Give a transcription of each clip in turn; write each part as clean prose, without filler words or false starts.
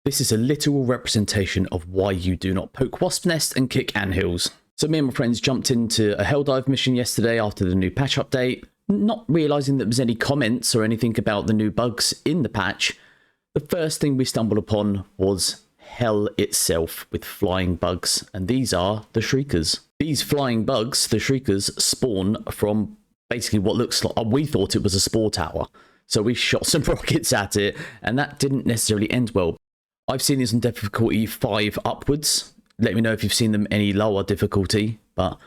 This is a literal representation of why you do not poke wasp nests and kick anthills. So me and my friends jumped into a Helldive mission yesterday after the new patch update, not realising that there was any comments or anything about the new bugs in the patch. The first thing we stumbled upon was hell itself with flying bugs, and these are the Shriekers. These flying bugs, the Shriekers, spawn from basically what looks like, we thought it was a spore tower. So we shot some rockets at it, and that didn't necessarily end well. I've seen these on difficulty 5 upwards. Let me know if you've seen them any lower difficulty, but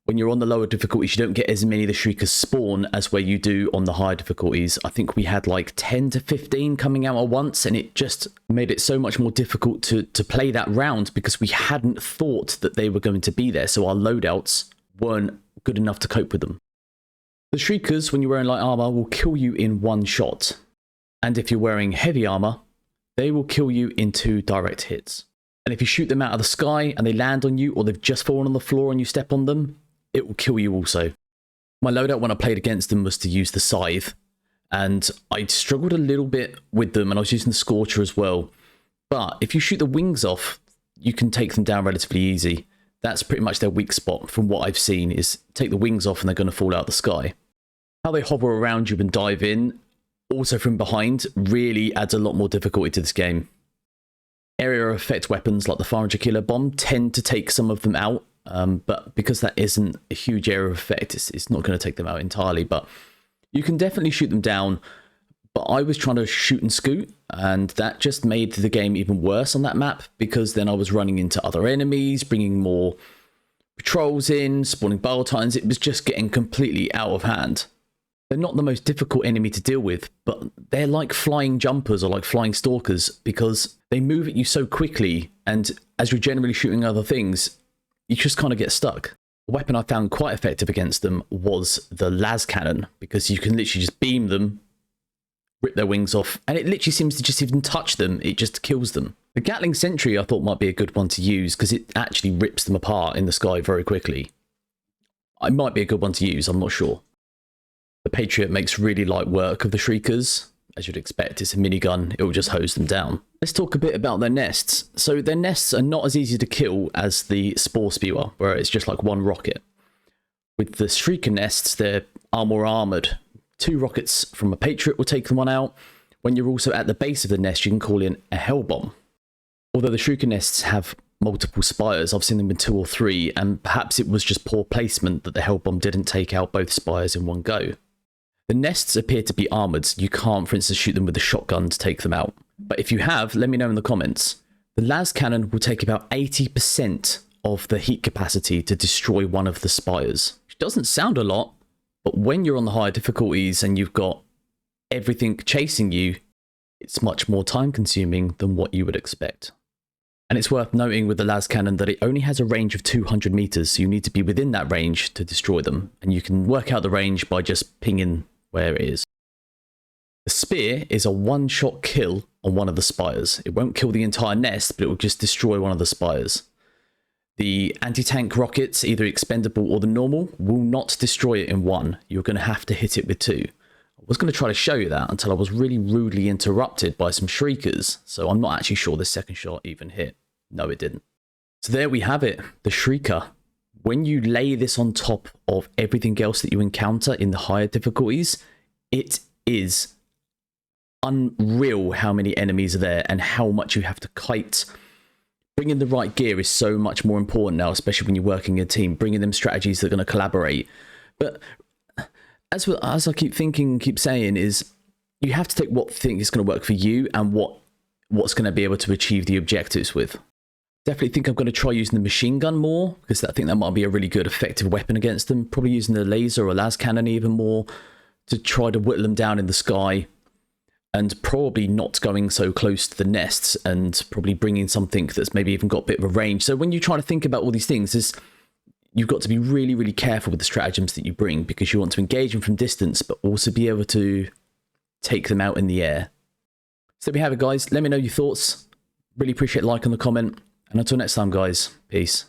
when you're on the lower difficulties, you don't get as many of the Shriekers spawn as where you do on the higher difficulties. I think we had like 10 to 15 coming out at once, and it just made it so much more difficult to play that round because we hadn't thought that they were going to be there, so our loadouts weren't good enough to cope with them. The Shriekers, when you're wearing light armor, will kill you in one shot, and if you're wearing heavy armor, they will kill you in 2 direct hits. And if you shoot them out of the sky and they land on you, or they've just fallen on the floor and you step on them, it will kill you also. My loadout when I played against them was to use the scythe, and I struggled a little bit with them, and I was using the Scorcher as well. But if you shoot the wings off, you can take them down relatively easy. That's pretty much their weak spot from what I've seen, is take the wings off and they're going to fall out of the sky. How they hover around you and dive in, also from behind, really adds a lot more difficulty to this game. Area of effect weapons like the 400 kilo bomb tend to take some of them out. But because that isn't a huge area of effect, it's not going to take them out entirely. But you can definitely shoot them down. But I was trying to shoot and scoot, and that just made the game even worse on that map, because then I was running into other enemies, bringing more patrols in, spawning bile titans. It was just getting completely out of hand. They're not the most difficult enemy to deal with, but they're like flying jumpers or like flying stalkers, because they move at you so quickly, and as you're generally shooting other things, you just kind of get stuck. The weapon I found quite effective against them was the las cannon, because you can literally just beam them, rip their wings off, and it literally seems to just even touch them, it just kills them. The Gatling Sentry I thought might be a good one to use, because it actually rips them apart in the sky very quickly. It might be a good one to use, I'm not sure. The Patriot makes really light work of the Shriekers. As you'd expect, it's a minigun, it will just hose them down. Let's talk a bit about their nests. So their nests are not as easy to kill as the Spore Spewer, where it's just like one rocket. With the Shrieker nests, they're more armoured. 2 rockets from a Patriot will take them one out. When you're also at the base of the nest, you can call in a Hell Bomb. Although the Shrieker nests have multiple spires, I've seen them with 2 or 3, and perhaps it was just poor placement that the Hell Bomb didn't take out both spires in one go. The nests appear to be armoured. You can't, for instance, shoot them with a shotgun to take them out. But if you have, let me know in the comments. The las cannon will take about 80% of the heat capacity to destroy one of the spires. Which doesn't sound a lot, but when you're on the higher difficulties and you've got everything chasing you, it's much more time consuming than what you would expect. And it's worth noting with the las cannon that it only has a range of 200 meters, so you need to be within that range to destroy them. And you can work out the range by just pinging where it is. The spear is a one-shot kill on one of the spires. It won't kill the entire nest, but it will just destroy one of the spires. The anti-tank rockets, either expendable or the normal, will not destroy it in one. You're going to have to hit it with 2. I was going to try to show you that until I was really rudely interrupted by some Shriekers, so I'm not actually sure the second shot even hit. No, it didn't. So there we have it, the Shrieker. When you lay this on top of everything else that you encounter in the higher difficulties, it is unreal how many enemies are there and how much you have to kite. Bringing the right gear is so much more important now, especially when you're working in a team, bringing them strategies that are going to collaborate. But as I keep saying, is you have to take what thing is going to work for you and what's going to be able to achieve the objectives with. Definitely think I'm going to try using the machine gun more, because I think that might be a really good effective weapon against them. Probably using the laser or las cannon even more to try to whittle them down in the sky, and probably not going so close to the nests, and probably bringing something that's maybe even got a bit of a range. So when you try to think about all these things, you've got to be really, really careful with the stratagems that you bring, because you want to engage them from distance, but also be able to take them out in the air. So there we have it, guys. Let me know your thoughts. Really appreciate a like and the comment. And until next time, guys, peace.